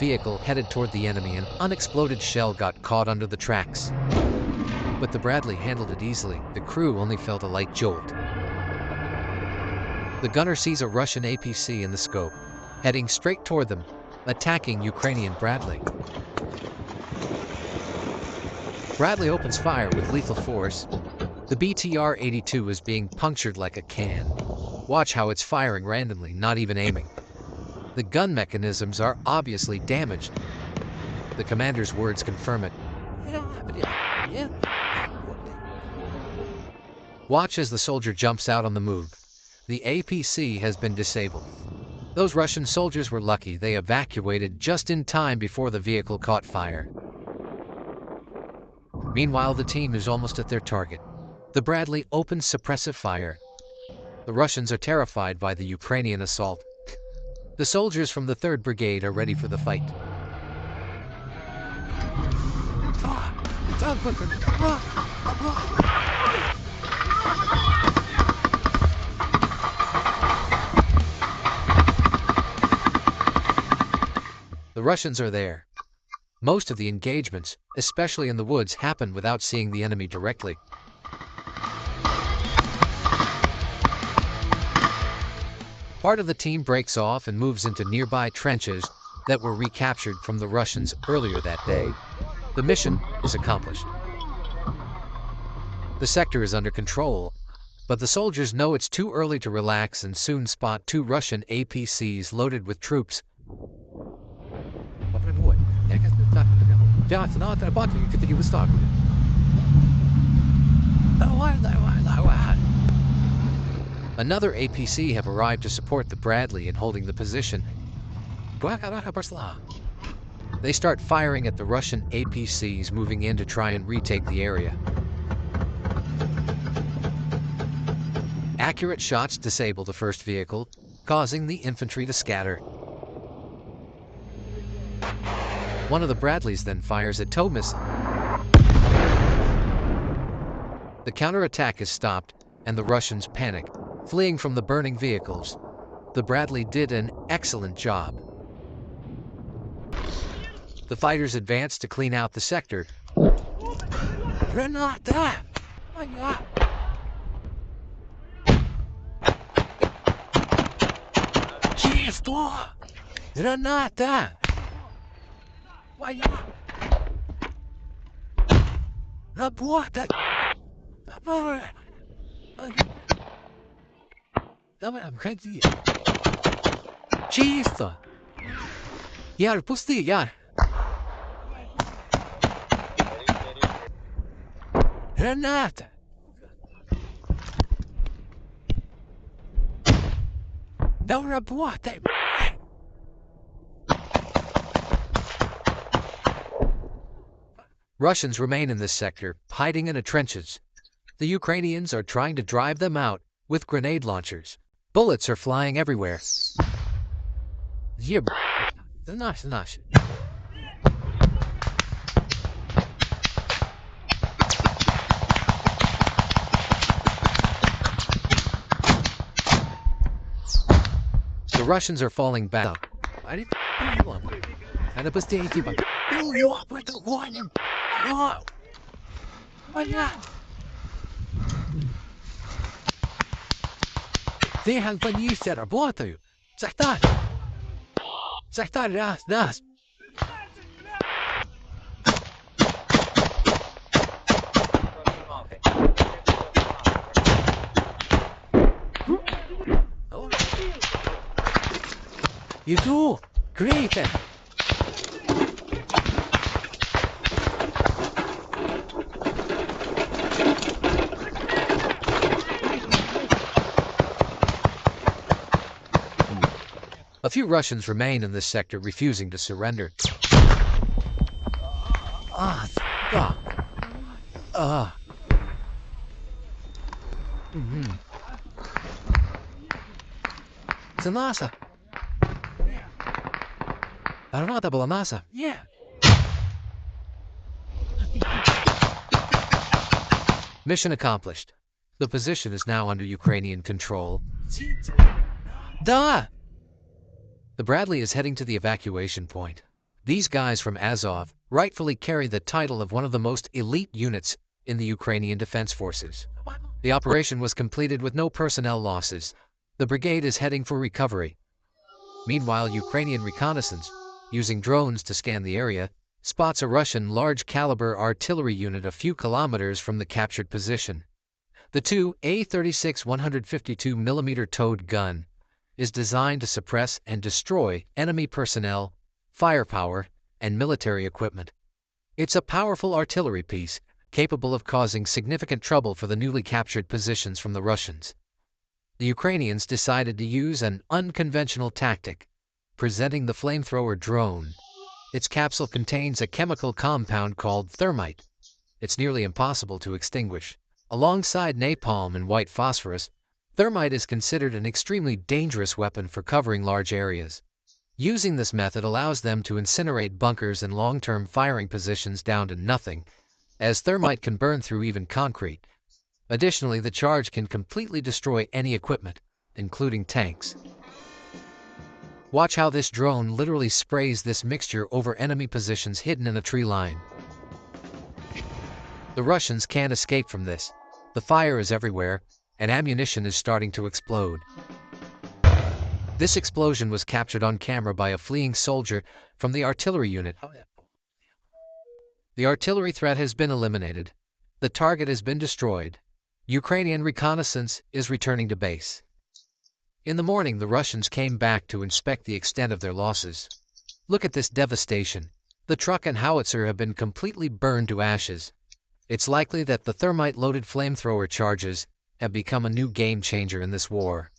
vehicle headed toward the enemy. An unexploded shell got caught under the tracks. But the Bradley handled it easily. The crew only felt a light jolt. The gunner sees a Russian APC in the scope, heading straight toward them, attacking Ukrainian Bradley. Bradley opens fire with lethal force. The BTR-82 is being punctured like a can. Watch how it's firing randomly, not even aiming. The gun mechanisms are obviously damaged. The commander's words confirm it. Watch as the soldier jumps out on the move. The APC has been disabled. Those Russian soldiers were lucky. They evacuated just in time before the vehicle caught fire. Meanwhile, the team is almost at their target. The Bradley opens suppressive fire. The Russians are terrified by the Ukrainian assault. The soldiers from the 3rd Brigade are ready for the fight. The Russians are there. Most of the engagements, especially in the woods, happen without seeing the enemy directly. Part of the team breaks off and moves into nearby trenches that were recaptured from the Russians earlier that day. The mission is accomplished. The sector is under control, but the soldiers know it's too early to relax and soon spot 2 Russian APCs loaded with troops. Another APC have arrived to support the Bradley in holding the position. They start firing at the Russian APCs moving in to try and retake the area. Accurate shots disable the first vehicle, causing the infantry to scatter. One of the Bradleys then fires a tow missile. The counterattack is stopped, and the Russians panic, fleeing from the burning vehicles. The Bradley did an excellent job. The fighters advance to clean out the sector. Granata! Чисто! Granata! Работа! Давай, обходи. Чисто! Яр, пусты, Яр! Граната! Да работай! Russians remain in this sector, hiding in the trenches. The Ukrainians are trying to drive them out with grenade launchers. Bullets are flying everywhere. The Russians are falling back. Ты боишься, работаю. Захтар! Захтар, раз. Иду! Great! A few Russians remain in this sector, refusing to surrender. Це наша. Гармата була наша. Mission accomplished. The position is now under Ukrainian control. Da! The Bradley is heading to the evacuation point. These guys from Azov rightfully carry the title of one of the most elite units in the Ukrainian Defense Forces. The operation was completed with no personnel losses. The brigade is heading for recovery. Meanwhile, Ukrainian reconnaissance, using drones to scan the area, spots a Russian large-caliber artillery unit a few kilometers from the captured position. The 2A36 152mm towed gun is designed to suppress and destroy enemy personnel, firepower, and military equipment. It's a powerful artillery piece, capable of causing significant trouble for the newly captured positions from the Russians. The Ukrainians decided to use an unconventional tactic, presenting the flamethrower drone. Its capsule contains a chemical compound called thermite. It's nearly impossible to extinguish. Alongside napalm and white phosphorus, thermite is considered an extremely dangerous weapon for covering large areas. Using this method allows them to incinerate bunkers and long-term firing positions down to nothing, as thermite can burn through even concrete. Additionally, the charge can completely destroy any equipment, including tanks. Watch how this drone literally sprays this mixture over enemy positions hidden in a tree line. The Russians can't escape from this. The fire is everywhere, and ammunition is starting to explode. This explosion was captured on camera by a fleeing soldier from the artillery unit. The artillery threat has been eliminated. The target has been destroyed. Ukrainian reconnaissance is returning to base. In the morning, the Russians came back to inspect the extent of their losses. Look at this devastation. The truck and howitzer have been completely burned to ashes. It's likely that the thermite-loaded flamethrower charges have become a new game changer in this war.